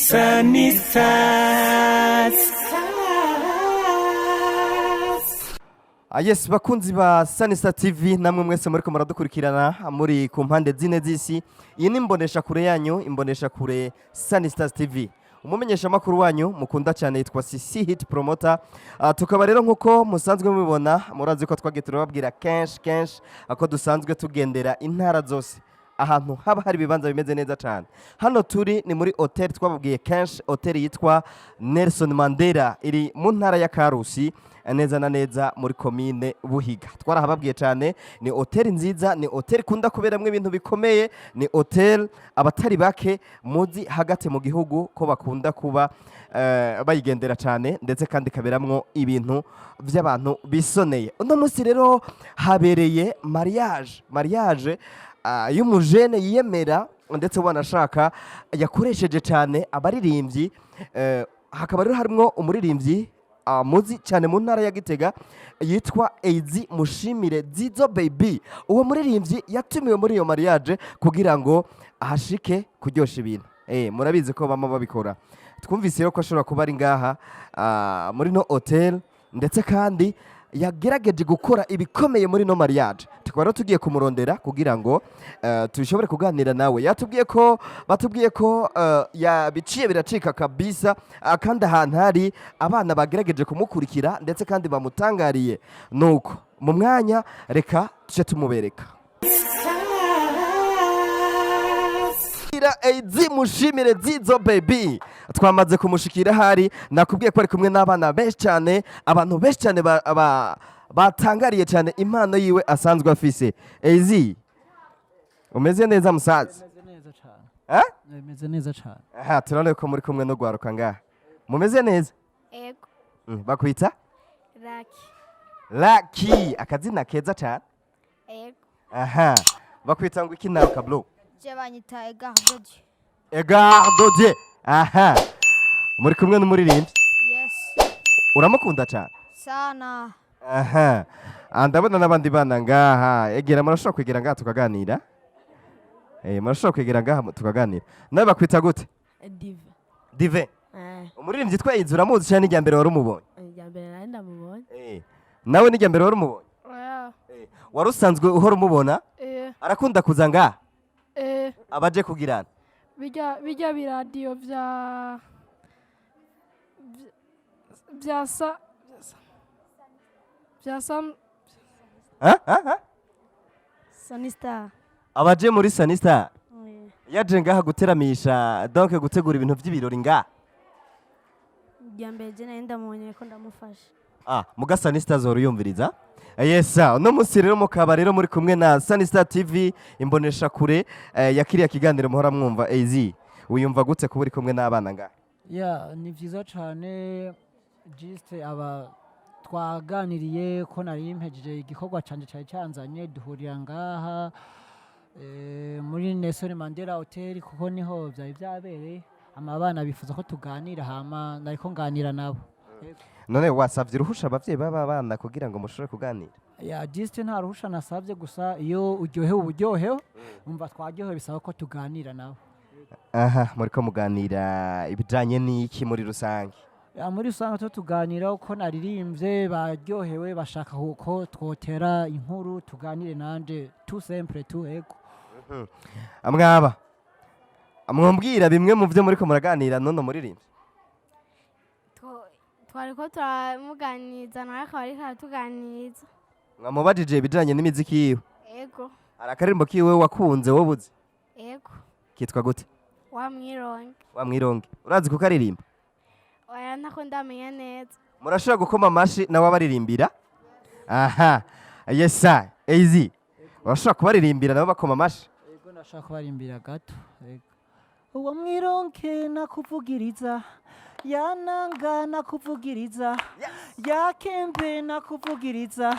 Sunny Stars. Yes, bakunzi ba Sunny Star TV namwe mwese muri ko muradukurikirana muri ku mpande zine z'isi. Iyi ni imbonesha kure yanyu, imbonesha kure Sunny Stars TV. Umumenyesha makuru wanyu mukunda cyane yitwa CC Hit Promoter. Tukaba rero nkuko musanzwe mubibona murazi ko twagiye turababwira kenshi ako dusanzwe tugendera intara zose. Ahantu haba hari bibanza bimeze neza cyane. Hano turi ni muri hotel twababwiye kenshi, hotel yitwa Nelson Mandela iri mu ntara ya Karusi neza na neza muri komine Buhiga. Twarahababwiye cyane ni hotel nziza, ni hotel kunda kuberamwe ibintu bikomeye, ni hotel abatari bake muzi hagati mu gihugu ko bakunda kuba bayigendera cyane ndetse kandi kaberamwo ibintu by'abantu bisoneye. Uno munsi rero habereye mariage y'umujene yiyemera ndetse wanashaka yakoresheje cyane abaririmbyi, hakaba rero harimo umuririmbyi muzi cyane mu ntara ya Gitega yitwa Ezi Mushimire Zizo Baby. Uwo muririmbyi yatumiwe muri iyo mariage kugira ngo ahashike kuryosha ibintu. Murabizi ko bama babikora. Twumvise rero ko ashobora kuba ari ngaha muri no hotel ndetse kandi yagerageje gukora ibikomeye muri no mariage. Tukaba tugiye kumurondera kugira ngo tubishobore kuganira nawe. Batubwiye ko yabiciye biracika kabisa, kandi ahantu hari abana bagerageje kumukurikira ndetse kandi bamutangariye. Nuko mu mwanya reka tuje tumubereka. Ezi Mushimire Zizo Baby twamaze kumushikira hari, nakubwiye ko ari kumwe n'abana benshi cyane, abantu benshi cyane batangariye cyane impano yiwe asanzwe afise. Ezi, umeze neza musaza? Umeze neza cyane. Turabona ko muri kumwe no gwaruka ngaha. Mumeze neza? Ego. Bakwita? Lucky. Akazina keza cyane. Ego. Bakwita ngo iki nawe kablo? Je banyita Egardo Dieu. Muri kumwe n'umuririmbyi? Yes. Uramukunda cyane? Sana. Ndabona n'abandi bana ngaha. Egera murashobora kwegera ngaha tukaganira? Murashobora kwegera ngaha tukaganira. Nawe bakwita gute? Dive. Umuririmbyi yitwa Ezi uramuzi cyane n'ijya mbere wari umubonye? Ijya mbere nari ndamubonye. Nawe n'ijya mbere wari umubonye? Wari usanzwe uhora umubona? Arakunda kuza ngaha? Abaje kugirana? Bijya biradiyo Sunny Star. Abaje muri Sunny Star? Yaje ngaha guteramisha, donc gutegura ibintu by'ibirori ngaha? Ijya mbere je nari ndamubonye ko ndamufasha. Muga Sunny Star zoro yumviriza? Yes, no munsi rero mukaba rero muri kumwe na Sunny Star TV imbonesha kure yakiriya kiganiro muhora mwumva. Ezi uyumva gute kuba uri kumwe n'abana ngaha? Ni byiza cyane, just twaganiriye ko nari mpejeje igikorwa canje cyari cyanzanye duhurira ngaha muri Nelson Mandela Hotel kuko niho byari byabereye. Abana bifuza ko tuganira hama nariko nganira nabo. None wasavye uruhusha abavyeyi b'abana kugira ngo mushobore kuganira? Just nta ruhusha nasavye, gusa iyo uryohewe uburyohewe umva twaryohewe bisaba ko tuganira nabo. Muriko muganira ibijanye n'iki muri rusange? Muri rusange tuganira uko naririmbye, baryohewe bashaka ko twotera inkuru tuganire nanje tout simple tout ego. Amwaba amwambwira bimwe mu byo muriko muraganira none muririmbye? Twariko turamuganiza nawe akaba ariko aratuganiriza. Mwamubajije ibijanye n'imiziki yiwe? Ego. Arakarimbo kiwe wakunze wobuze? Ego. Kitwa gute? Wamwironge. Urazi kukaririmba? Oya ntako ndamenya neza. Murashobora gukoma amashi nawe abaririmbira? Yes sir. Ezi urashobora kubaririmbira nabo bakoma amashi? Ego nashaka kubarimbira gato. Ego. Wamwironke nakuvugiriza, yananga nakuvugiriza, yakembe nakuvugiriza,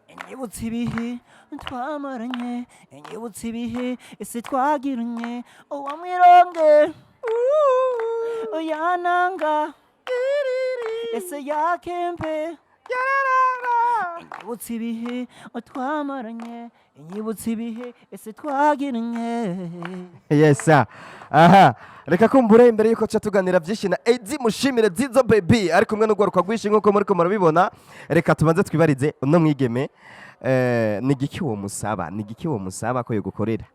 inyibutse ibihe twamaranye, inyibutse ibihe ese twagiranye. Wamwironke yananga ese yakembe inyibutsa ibihe twamaranye inyibutsa ibihe ese twagiranye. Yes sir. Aha, reka kumbure imbere yuko cha tuganira byinshi na Ezi mushimire Zizo baby ari kumwe n'ugwaruka rwishi nkuko muri ko murabibona. Reka tubanze twibarize uno mwigeme ni igiki wo musaba, ni igiki wo musaba ko yogukorera?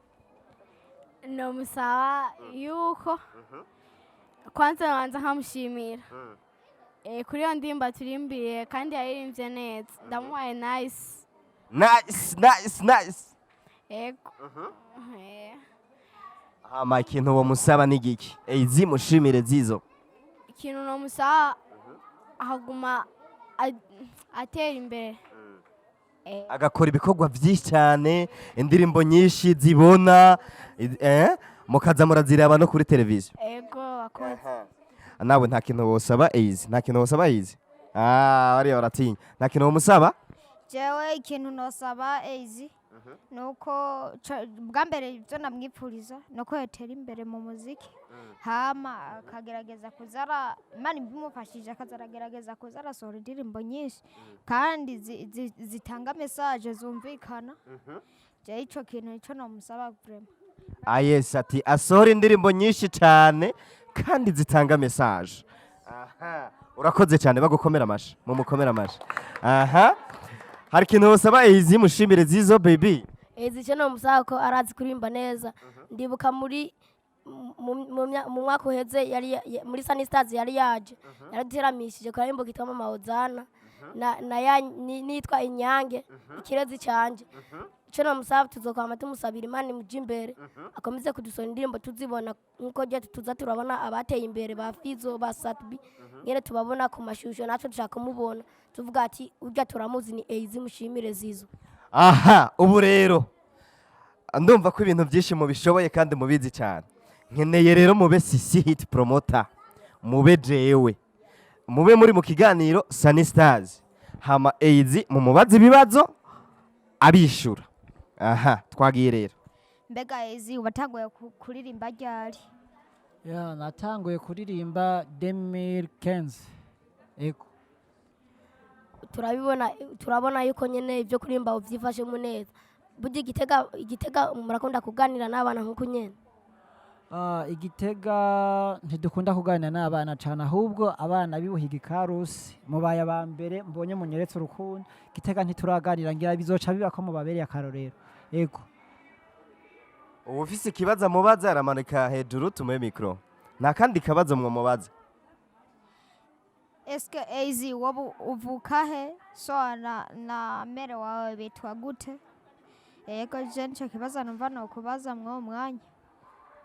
no musaba yuko kwanza nabanza nkamushimira kuri iyo ndimba turimbiye kandi yaririmbye neza ndamuhaye nice. Nice. Ego. Hama ikintu wo musaba ni igiki? Ezi mushimire Zizo. Ikintu no musaba ahaguma atera imbere. Agakora ibikorwa byinshi cyane, indirimbo nyinshi zibona mukaza muraziraba no kuri televiziyo. Ego akoze. Nawe nta kintu wosaba Ezi, nta kintu wosaba Ezi. Bari baratinya. Nta kintu wo musaba? Jewe ikintu nosaba Ezi nuko bwa mbere ibyo namwipfuriza nuko yatera imbere mu muziki hama akagerageza kuzara Imana bimufashije akazaragerageza kuzara sohora indirimbo nyinshi kandi zitanga message zumvikana. Je ico kintu ico nomusaba vraiment. Yes ati asohora indirimbo nyinshi cyane kandi zitanga message. Aha, urakoze cyane bagukomera amashi, mumukomera amashi. Aha. Hari ikintu wosaba Ezi mushimire Zizo baby? Ezi cyo no musaba ko arazi kurimba neza. Ndibuka muri mu mwaka uheze yari muri Sunny Stars yari yaje. Yaradiramishije kwa imbo kitwa mama Ozana na nitwa Inyange ikirezi canje. Cyo no musaba tuzokwama tumusabira Imana imuje imbere akomeze kudusona indirimbo tuzibona nkuko je tuza turabona abateye imbere ba Fizo ba Satbi nyene tubabona ku mashusho natwe dushaka kumubona tuvuga ati urya turamuzi ni Ezi mushimire Zizo. Aha, ubu rero ndumva ko ibintu byinshi mubishoboye kandi mubizi cyane. Nkeneye rero mube Sisi hit promoter, mube jewe, mube muri mu kiganiro Sunny Stars, hama Ezi mumubaza ibibazo abishura. Aha, twagiye rero. Mbega Ezi watanguye kuririmba ryari? Ya natanguye kuririmba 2015. Ego. Turabona yuko nyene ibyo kurimba uvyifashe mu neza. Budi igitega murakunda kuganira n'abana nkuko nyene. Igitega ntidukunda kuganira n'abana cyane ahubwo abana bibuhiga ikarusi mubaye abambere mbonye munyeretse urukundo igitega ntituraganira ngira bizoca biba ko mubabereye akarorero. Ego. Ubu ufise ikibazo mubaza aramanika hejuru tumuhe mikro. Nta kandi kabazo mubaza. Eske Ezi wobu uvuka he? So na mere wawe bitwa gute? Ego je nco kibazo numva no kubaza mwo mwanya.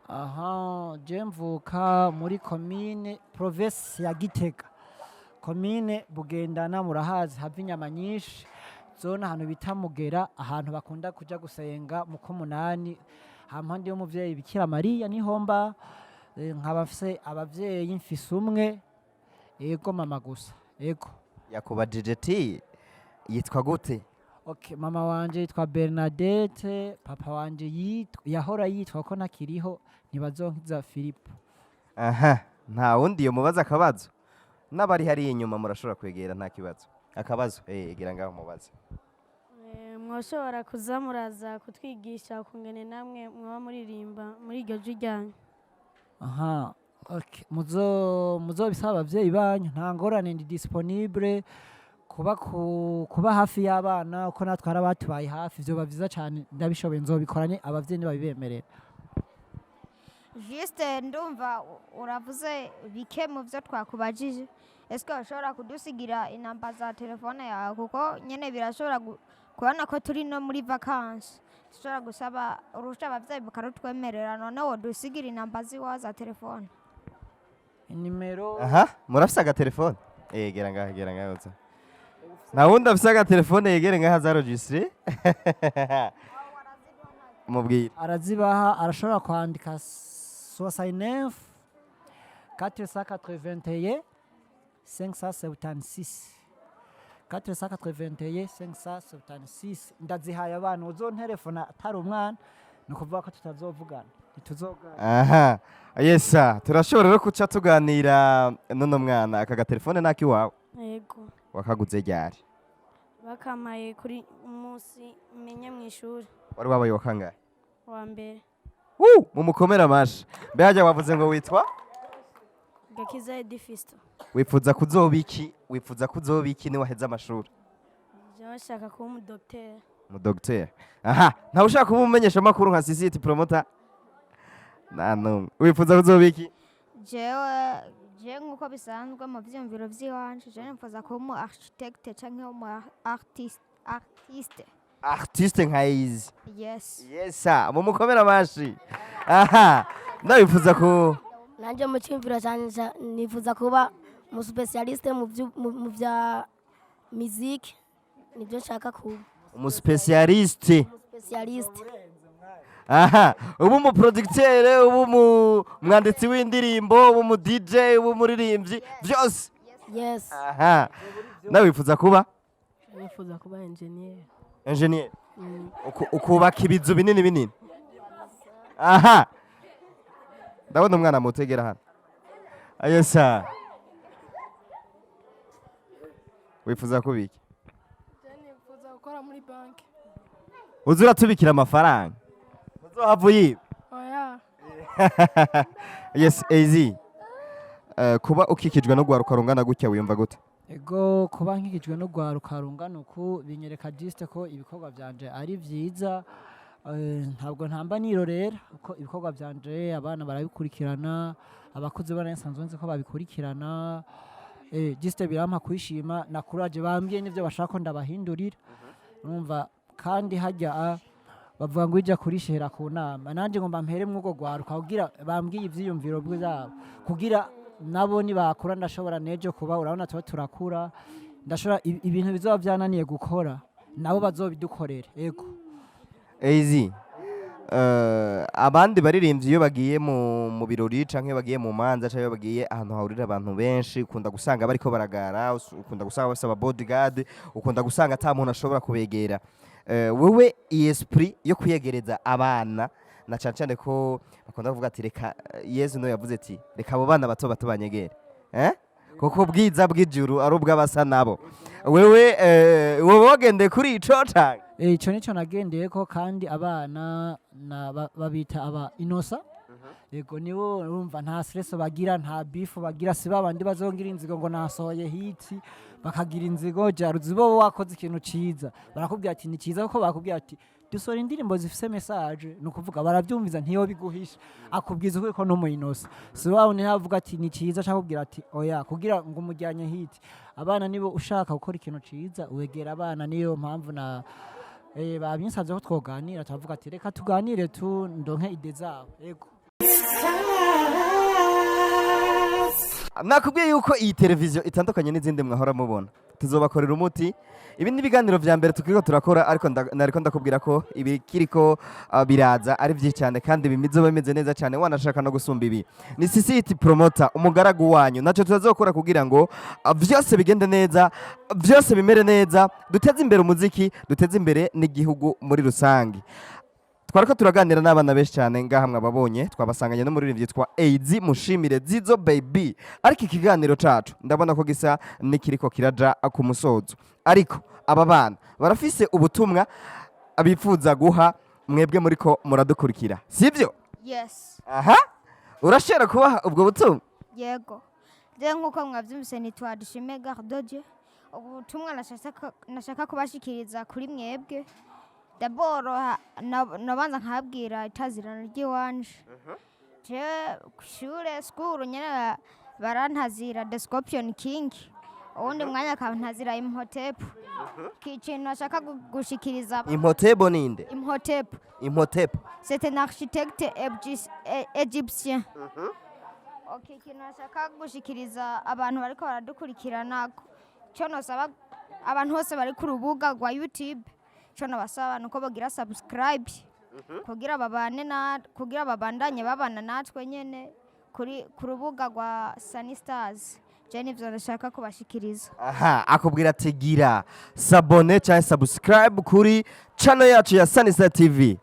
Aha, je mvuka muri commune province ya Gitega. Commune Bugendana murahazi hava inyama nyinshi. Zona ahantu bita Mugera ahantu bakunda kuja gusenga mu komunani. Hampande y'umuvyeyi Bikira Mariya nihomba nkabafise abavyeyi mfise umwe. Ego mama gusa. Ego. Yakubajije ati yitwa gute? Okay, mama wanje yitwa Bernadette, papa wanje yahora yitwa ko nakiriho ntibazonkiza Philippe. Aha, nta wundi yo mubaza akabazo. Nabari hari inyuma murashobora kwegera nta kibazo. Akabazo gira ngaho mubaza. Mwoshobora kuzamuraza kutwigisha kungene namwe mwa muririmba muri iryo jujyanye. Aha. Okay, muzo bisaba abavyeyi banyu nta ngorane ndi disponible kuba hafi y'abana uko natwara batubaye hafi byo bavyiza cyane ndabishoboye nzobikoranye abavyeyi babibemerera. Juste ndumva uravuze bike mu byo twakubajije. Eske ushobora kudusigira inamba za telefone yawe kuko nyene birashobora kubona ko turi no muri vacances. Dushobora gusaba urusha abavyeyi bakarutwemerera none wo dusigira inamba ziwa za telefone. Nimero. Aha, murafise aga telefone? Gera ngaho za. Na wundi afise aga telefone yegere ngaho za registre. Mubwira. Arazibaha arashobora kwandika 69 481 576 481 576 ndazihaye abantu uzonterefona atari umwana nukuvuga ko tutazovugana ntituzogana. Aha, yes sir, turashobora rero kuca tuganira none mwana aka telefone naki wawe? Yego. Wakaguze ryari? bakamaye kuri umunsi menye mu ishuri wari wabaye wa kangahe wa mbere mumukomera amashi mbe hajya wavuze ngo witwa gakiza edifisto wifuza kuzoba iki ni waheze amashuri jewe nshaka kuba umudogiteri umudogiteri aha ntawe ushaka kuba umumenyesha amakuru nka sisiti promota nanumwe wifuza kuzoba iki jewe nk'uko bisanzwe mu vyiyumviro vy'iwanje jewe nifuza kuba umu architecte canke umu artiste nka izi yes mumukomera amashi aha ndabifuza ku nanje mu cyumviro cyanje nifuza kuba mu specialiste mu bya musique nibyo nshaka kuba umuspecialiste specialiste ubu mu producteur ubu mu mwanditsi w'indirimbo ubu mu DJ ubu muririmbyi byose yes ndabifuza kuba nifuza kuba engineer ukubaka ibizu binini ndabona umwana mutegera hano ayesa wifuza kubiki nifuza gukora muri banki uzi uratubikira amafaranga uzohava uyiba oya yes az kuba ukikijwe no guharuka rungana gutya wiyumva gute ego kuba nkikijwe no gwaruka rungana uku binyereka juste ko ibikorwa byanje ari vyiza ntabwo ntamba nirorera uko ibikorwa byanje abana barabikurikirana abakuze banasanzwe nzi ko babikurikirana juste birampa kwishima na courage bambwiye n'ivyo bashaka ko ndabahindurira numva kandi hajya bavuga ngo ijya kurishera ku nama nanje ngomba mpere mwugo gwaruka kugira bambwiye ivyiyumviro bw'izabo kugira nabo nibakura ndashobora nejo kuba urabona turakura ndashobora ibintu bizoba byananiye gukora nabo bazobidukorera ego az abandi baririmbyi iyo bagiye mu birori canke bagiye mu manza canke bagiye ahantu hahurira abantu benshi ukunda gusanga bariko baragara ukunda gusanga basaba bodyguard ukunda gusanga ata muntu ashobora kubegera wewe esprit yo kuyegereza abana na cyane ko bakunda kuvuga ati reka Yesu no yavuze ati reka abo bana bato banyegere kuko bwiza bw'ijuru ari ubw'abasa nabo wewe wogende kuri ico cyane ico nico nagendeye ko kandi abana babita aba inosa yego nibo urumva nta stress bagira nta beef bagira si babandi bazongira inzigo ngo nasohoye hiti bakagira inzigo jaruzi bo wakoze ikintu ciza barakubwira ati ni ciza kuko bakubwira ati dusora indirimbo zifise message nukuvuga baravyumviza ntiyo biguhisha akubwiza uko no mu inosa si wawe ntihavuga ati ni ciza cyangwa kubwira ati oya kugira ngo umujyanye hiti abana nibo ushaka gukora ikintu ciza wegera abana niyo mpamvu na babinsaze ko twoganira tuvuga ati reka tuganire tu ndonke ide zabo yego nakubwiye yuko iyi televiziyo itandukanye n'izindi mwahora mubona tuzobakorera umuti ibi ni ibiganiro vya mbere tukiriko turakora ariko nariko ndakubwira ko ibi kiriko biraza ari vyinshi cyane kandi bimizoba bimeze neza cyane wanashaka no gusumba ibi ni sisiti promoter umugaragu wanyu naco tuzokora kugira ngo vyose bigende neza vyose bimere neza duteze imbere umuziki duteze imbere n'igihugu muri rusangi twariko turaganira n'abana benshi cyane ngaha mwababonye twabasanganye no muri rivye twa AZ mushimire Zizo baby ariko ikiganiro cacu ndabona ko gisa nikiriko kiraja ku musozo ariko aba bana barafise ubutumwa abifuza guha mwebwe muriko muradukurikira sivyo yes urashera kubaha ubwo butumwa yego je nkuko mwavyumvise nitwa Dushime Gardoje ubutumwa nashaka kubashikiriza kuri mwebwe Daboro nabanza nkabwira itazirana ry'iwanje je kushure school nyene barantazira the Scorpion King ubundi mwanya akantazira Imhotep kikintu nashaka gushikiriza Imhotep ninde Imhotep c'est un architecte égyptien okay kintu nashaka gushikiriza abantu bariko baradukurikirana cyo nosaba abantu hose bari ku rubuga rwa YouTube cyo basaba nuko bagira subscribe kugira babandanye babana natwe nyene ku rubuga rwa Sunny Stars je nivyo ndashaka kubashikiriza akubwira ati gira sabone cyangwa subscribe kuri channel yacu ya Sunny Stars TV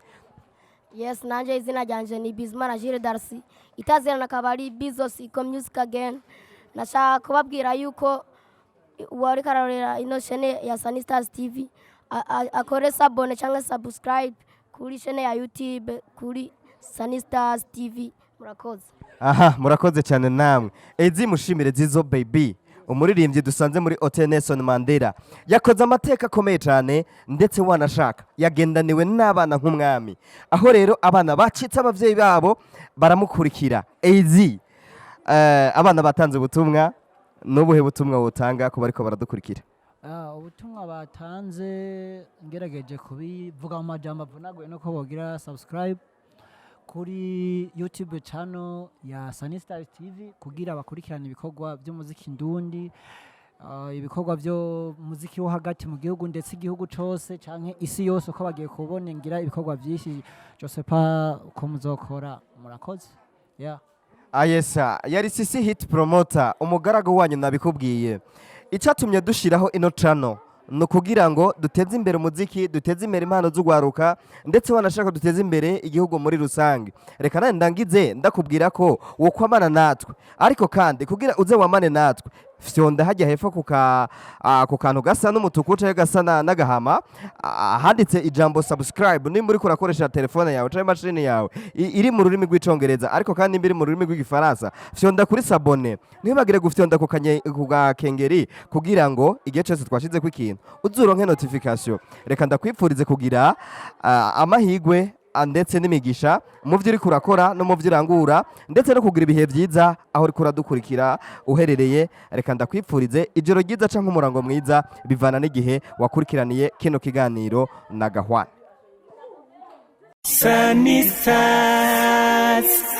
yes nanje izina ryanje ni Bizmana Jire Darcy itazirana kabari Bizos Iko Music Again nashaka kubabwira yuko uwariko ararorera ino shene ya Sunny Stars TV akore sabone cyangwa subscribe kuri shene ya YouTube kuri Sunny Stars TV. Murakoze. Aha, murakoze cyane namwe. Ezi mushimire Zizo baby. Umuririmbyi dusanze muri Hotel Nelson Mandela yakoze amateka akomeye cyane ndetse wanashaka yagendaniwe n'abana nk'umwami, aho rero abana bacitse abavyeyi babo baramukurikira. Ezi abana batanze ubutumwa, n'ubuhe butumwa butanga ku bariko baradukurikira? Ubutumwa batanze ngerageje kubivuga mu majambo avunaguye no ko bogira subscribe kuri YouTube channel ya Sunny Stars TV kugira bakurikirana ibikorwa by'umuziki ndundi, ibikorwa byo muziki wo hagati mu gihugu ndetse igihugu cyose canke isi yose uko bagiye kubonengira ibikorwa byinshi cyose pa ko muzokora. Murakoze. Yeah. Ayesa yari Sisi hit promoter, umugaragu wanyu nabikubwiye. Icyatumye dushiraho ino channel no kugira ngo duteze imbere umuziki, duteze imbere impano z'ugwaruka ndetse wanashaka duteze imbere igihugu muri rusange. Reka nane ndangize ndakubwira ko wo kwamana natwe, ariko kandi kugira uze wamane natwe fyonda hajya hepfo ku kantu gasa n'umutuku cyangwa gasa n'agahama handitse ijambo subscribe. Nimba uri kurakoresha telefone yawe cyangwa machine yawe iri mu rurimi rw'icongereza ariko kandi imbiri mu rurimi rw'igifaransa, fyonda kuri sabone. Ntibagire gufyonda ku gakengeri kugira ngo igihe cyose twashize ku ikintu uzuronke notification. Reka ndakwipfurize kugira amahigwe ndetse n'imigisha mu byo uri kurakora no mu byo urangura ndetse no kugira ibihe byiza aho uri kuradukurikira uherereye. Reka ndakwipfurize ijoro ryiza cyangwa umurango mwiza bivana n'igihe wakurikiraniye kino kiganiro na Gahwana. Sunny Stars.